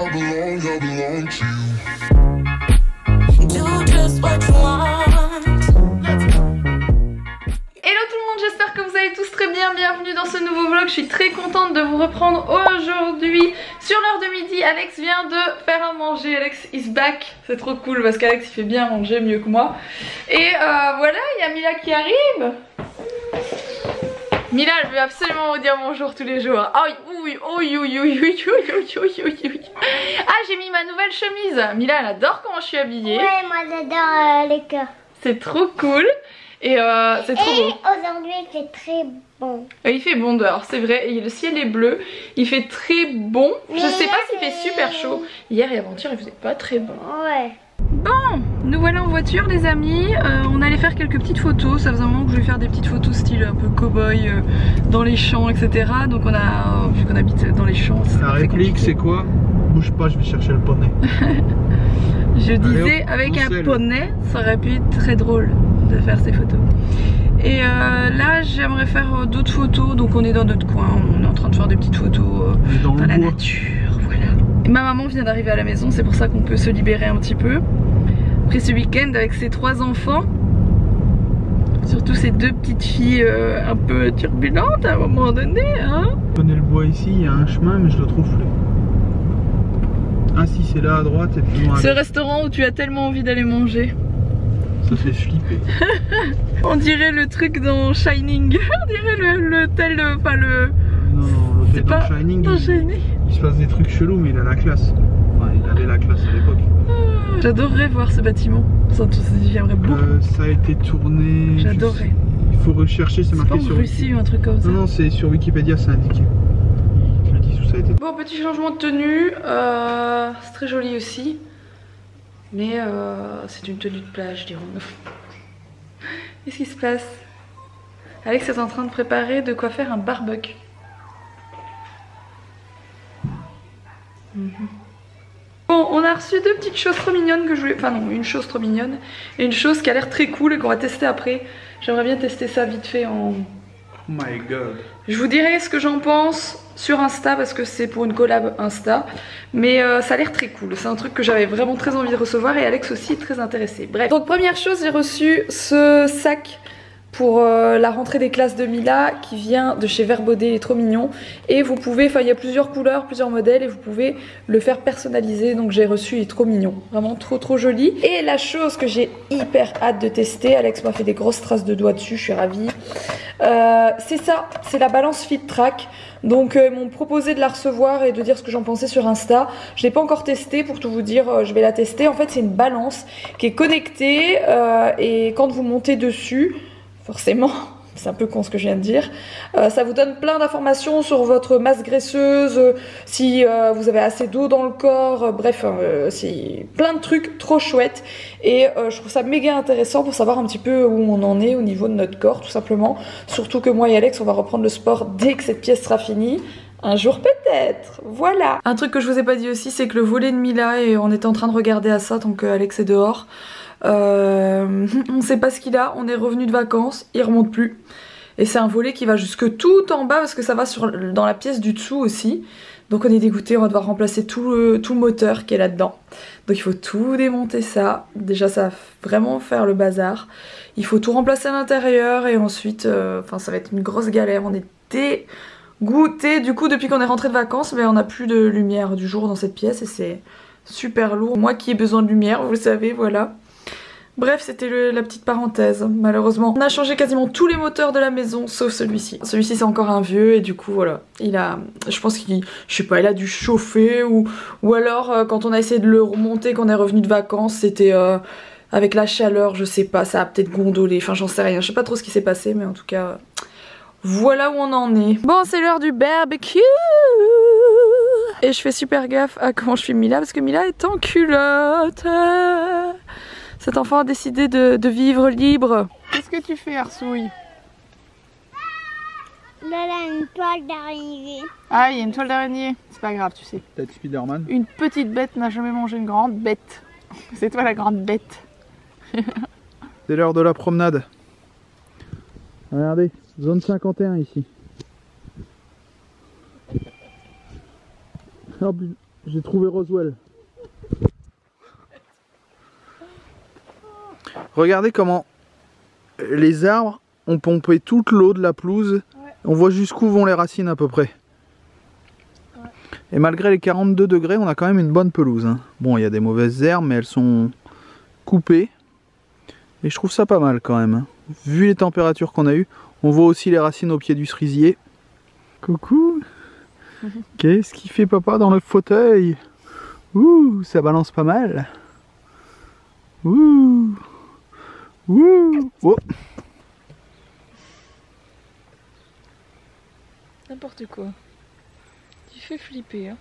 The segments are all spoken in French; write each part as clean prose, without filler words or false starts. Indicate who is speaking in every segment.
Speaker 1: belong to you. Do just what you want.
Speaker 2: Hello tout le monde, j'espère que vous allez tous très bien, bienvenue dans ce nouveau vlog. Je suis très contente de vous reprendre aujourd'hui sur l'heure de midi. Alex vient de faire à manger, Alex is back. C'est trop cool parce qu'Alex il fait bien manger, mieux que moi. Et voilà, il y a Mila qui arrive. Mila, je veux absolument vous dire bonjour tous les jours. Ah oui, oui, oui, oui, oui, oui. Ah, j'ai mis ma nouvelle chemise. Mila, elle adore comment je suis habillée.
Speaker 3: Ouais, moi j'adore les cœurs.
Speaker 2: C'est trop cool. Et c'est trop beau.
Speaker 3: Et aujourd'hui il fait très bon.
Speaker 2: Il fait bon dehors, c'est vrai. Et le ciel est bleu. Il fait très bon. Je sais pas s'il fait super chaud. Hier et avant-hier, il faisait pas très bon.
Speaker 3: Ouais.
Speaker 2: Bon, nous voilà en voiture les amis, on allait faire quelques petites photos, ça faisait un moment que je vais faire des petites photos style un peu cow-boy dans les champs etc. Donc on a, vu qu'on habite dans les champs,
Speaker 4: la réplique c'est quoi? Bouge pas, je vais chercher le poney.
Speaker 2: Je disais avec un poney, ça aurait pu être très drôle de faire ces photos. Et là j'aimerais faire d'autres photos, donc on est dans notre coin, on est en train de faire des petites photos dans la nature, voilà. Et ma maman vient d'arriver à la maison, c'est pour ça qu'on peut se libérer un petit peu. Après ce week-end avec ses 3 enfants, surtout ces 2 petites filles un peu turbulentes à un moment donné, hein.
Speaker 4: Je connais le bois ici, il y a un chemin mais je le trouve flou. Ah si, c'est là à droite et plus loin.
Speaker 2: Ce restaurant où tu as tellement envie d'aller manger.
Speaker 4: Ça fait flipper.
Speaker 2: On dirait le truc dans Shining. On dirait l'hôtel, enfin le...
Speaker 4: Non, l'hôtel dans Shining, il se passe des trucs chelous mais il a la classe. Ouais, il avait la classe à l'époque.
Speaker 2: J'adorerais voir ce bâtiment. J'aimerais beaucoup.
Speaker 4: Ça a été tourné.
Speaker 2: J'adorerais.
Speaker 4: Il faut rechercher, c'est marqué sur
Speaker 2: Russie ou un truc comme ça.
Speaker 4: Non, non, c'est sur Wikipédia, c'est indiqué. Je le dis où ça a été.
Speaker 2: Bon, petit changement de tenue. C'est très joli aussi. Mais c'est une tenue de plage, dirons-nous. Qu'est-ce qui se passe? Alex est en train de préparer de quoi faire un barbecue. Bon, on a reçu 2 petites choses trop mignonnes que je voulais... Enfin non, une chose trop mignonne et une chose qui a l'air très cool et qu'on va tester après. J'aimerais bien tester ça vite fait en...
Speaker 4: Oh my god.
Speaker 2: Je vous dirai ce que j'en pense sur Insta parce que c'est pour une collab Insta. Mais ça a l'air très cool. C'est un truc que j'avais vraiment très envie de recevoir et Alex aussi est très intéressé. Bref. Donc première chose, j'ai reçu ce sac pour la rentrée des classes de Mila qui vient de chez Vert Baudet, il est trop mignon. Et vous pouvez, enfin il y a plusieurs couleurs, plusieurs modèles et vous pouvez le faire personnaliser. Donc j'ai reçu, il est trop mignon, vraiment trop joli. Et la chose que j'ai hyper hâte de tester, Alex m'a fait des grosses traces de doigts dessus, je suis ravie. C'est ça, c'est la balance Fit Track. Donc ils m'ont proposé de la recevoir et de dire ce que j'en pensais sur Insta. Je l'ai pas encore testé pour tout vous dire, je vais la tester. En fait c'est une balance qui est connectée et quand vous montez dessus, forcément, c'est un peu con ce que je viens de dire, ça vous donne plein d'informations sur votre masse graisseuse, si vous avez assez d'eau dans le corps, bref, c'est plein de trucs trop chouettes. Et je trouve ça méga intéressant pour savoir un petit peu où on en est au niveau de notre corps, tout simplement. Surtout que moi et Alex, on va reprendre le sport dès que cette pièce sera finie. Un jour peut-être, voilà. Un truc que je vous ai pas dit aussi, c'est que le volet de Mila, et on était en train de regarder à ça tant que Alex est dehors. On sait pas ce qu'il a, on est revenu de vacances, il remonte plus. Et c'est un volet qui va jusque tout en bas parce que ça va dans la pièce du dessous aussi. Donc on est dégoûté, on va devoir remplacer tout le moteur qui est là-dedans. Donc il faut tout démonter ça. Déjà ça va vraiment faire le bazar. Il faut tout remplacer à l'intérieur et ensuite, ça va être une grosse galère. On est dégoûté. Du coup depuis qu'on est rentré de vacances, mais on n'a plus de lumière du jour dans cette pièce et c'est super lourd. Moi qui ai besoin de lumière, vous le savez, voilà. Bref, c'était la petite parenthèse, malheureusement. On a changé quasiment tous les moteurs de la maison, sauf celui-ci. Celui-ci, c'est encore un vieux, et du coup, voilà. Il a, je pense qu'il, je sais pas, il a dû chauffer, ou alors, quand on a essayé de le remonter, quand on est revenu de vacances, c'était avec la chaleur, je sais pas, ça a peut-être gondolé, enfin, j'en sais rien. Je sais pas trop ce qui s'est passé, mais en tout cas, voilà où on en est. Bon, c'est l'heure du barbecue. Et je fais super gaffe à comment je filme Mila, parce que Mila est en culotte. Cet enfant a décidé de vivre libre. Qu'est-ce que tu fais, Arsouille?
Speaker 3: Là, il y a une toile d'araignée.
Speaker 2: Ah, il y a une toile d'araignée. C'est pas grave, tu sais.
Speaker 4: Peut-être Spider-Man.
Speaker 2: Une petite bête n'a jamais mangé une grande bête. C'est toi la grande bête.
Speaker 4: C'est l'heure de la promenade. Regardez, zone 51 ici. Oh, J'ai trouvé Roswell. Regardez comment les arbres ont pompé toute l'eau de la pelouse. Ouais. On voit jusqu'où vont les racines à peu près. Ouais. Et malgré les 42 degrés, on a quand même une bonne pelouse. Hein. Bon, il y a des mauvaises herbes, mais elles sont coupées. Et je trouve ça pas mal quand même. Hein. Vu les températures qu'on a eues, on voit aussi les racines au pied du cerisier. Coucou. Qu'est-ce qu'il fait papa dans le fauteuil? Ouh, ça balance pas mal. Ouh. Ouh. Oh.
Speaker 2: N'importe quoi. Tu fais flipper. Hein.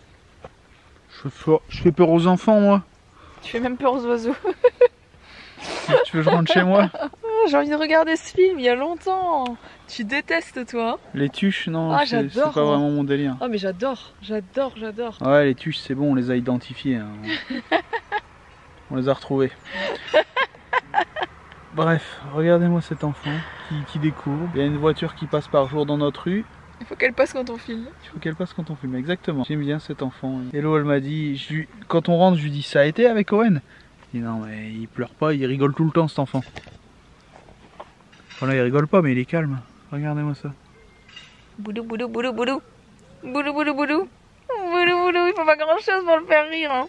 Speaker 4: Je fais peur aux enfants, moi.
Speaker 2: Tu fais même peur aux oiseaux.
Speaker 4: Tu veux que je rentre chez moi?
Speaker 2: J'ai envie de regarder ce film il y a longtemps. Tu détestes, toi?
Speaker 4: Les tuches, non,
Speaker 2: ah,
Speaker 4: c'est pas vraiment mon délire.
Speaker 2: Ah, mais j'adore.
Speaker 4: Ouais, les tuches, c'est bon, on les a identifiées. Hein. On les a retrouvées. Bref, regardez-moi cet enfant qui découvre. Il y a une voiture qui passe par jour dans notre rue.
Speaker 2: Il faut qu'elle passe quand on filme.
Speaker 4: Il faut qu'elle passe quand on filme, exactement. J'aime bien cet enfant. Hello, elle m'a dit, quand on rentre, je lui dis, ça a été avec Owen? Il dit non, mais il pleure pas, il rigole tout le temps cet enfant. Voilà, il rigole pas, mais il est calme. Regardez-moi ça.
Speaker 2: Boulou, boulou, boulou, boulou. Boulou, boulou, boulou. Boulou, boulou, il faut pas grand chose pour le faire rire. Hein.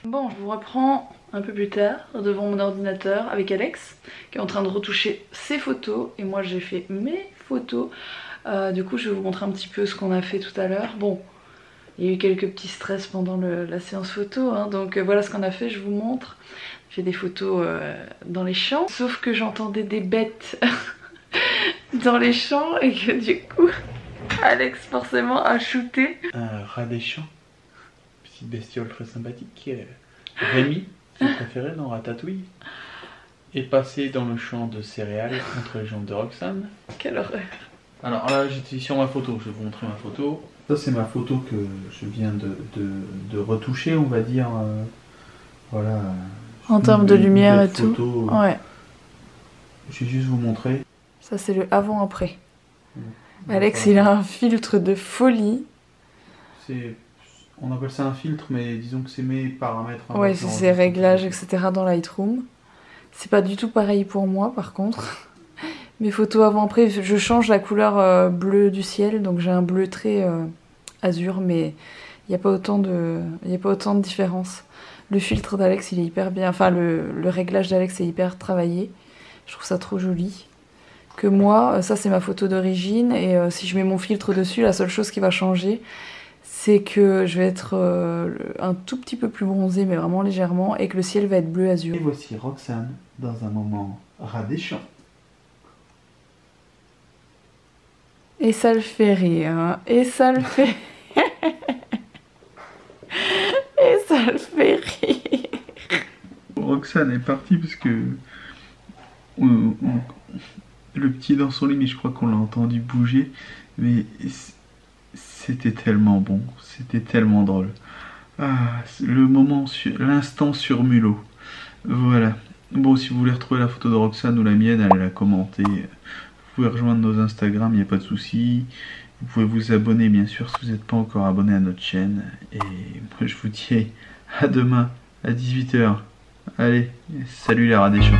Speaker 2: Bon, je vous reprends un peu plus tard devant mon ordinateur avec Alex qui est en train de retoucher ses photos et moi j'ai fait mes photos. Du coup, je vais vous montrer un petit peu ce qu'on a fait tout à l'heure. Bon, il y a eu quelques petits stress pendant la séance photo, hein, donc voilà ce qu'on a fait, je vous montre. J'ai des photos dans les champs, sauf que j'entendais des bêtes dans les champs et que du coup, Alex forcément a shooté.
Speaker 4: Un rat des champs, petite bestiole très sympathique. Rémi, son préféré dans Ratatouille, est passé dans le champ de céréales entre les jambes de Roxane.
Speaker 2: Quelle horreur.
Speaker 4: Alors là, j'étais sur ma photo, je vais vous montrer ma photo. Ça, c'est ma photo que je viens de retoucher, on va dire. Voilà.
Speaker 2: En termes de lumière et tout. Ouais.
Speaker 4: Je vais juste vous montrer.
Speaker 2: Ça, c'est le avant-après. Alex, il a un filtre de folie.
Speaker 4: On appelle ça un filtre, mais disons que c'est mes paramètres.
Speaker 2: Ouais, c'est ses réglages, etc. dans Lightroom. C'est pas du tout pareil pour moi, par contre. Mes photos avant-après, je change la couleur bleu du ciel, donc j'ai un bleu très azur, mais il n'y a pas autant de différence. Le filtre d'Alex, il est hyper bien, enfin le réglage d'Alex est hyper travaillé. Je trouve ça trop joli. Que moi, ça c'est ma photo d'origine, et si je mets mon filtre dessus, la seule chose qui va changer, c'est que je vais être un tout petit peu plus bronzée, mais vraiment légèrement, et que le ciel va être bleu azur.
Speaker 4: Et voici Roxane dans un moment rat des champs.
Speaker 2: Et ça le fait rire, hein. Et ça le fait... Et ça le fait rire.
Speaker 4: Roxane est partie parce que... le petit est dans son lit, mais je crois qu'on l'a entendu bouger. Mais c'était tellement bon, c'était tellement drôle. Ah, le moment, l'instant sur Mulot. Voilà. Bon, si vous voulez retrouver la photo de Roxane ou la mienne, allez la commenter. Vous pouvez rejoindre nos Instagram, il n'y a pas de souci. Vous pouvez vous abonner, bien sûr, si vous n'êtes pas encore abonné à notre chaîne. Et moi, je vous dis à demain, à 18 h. Allez, salut les rats des champs.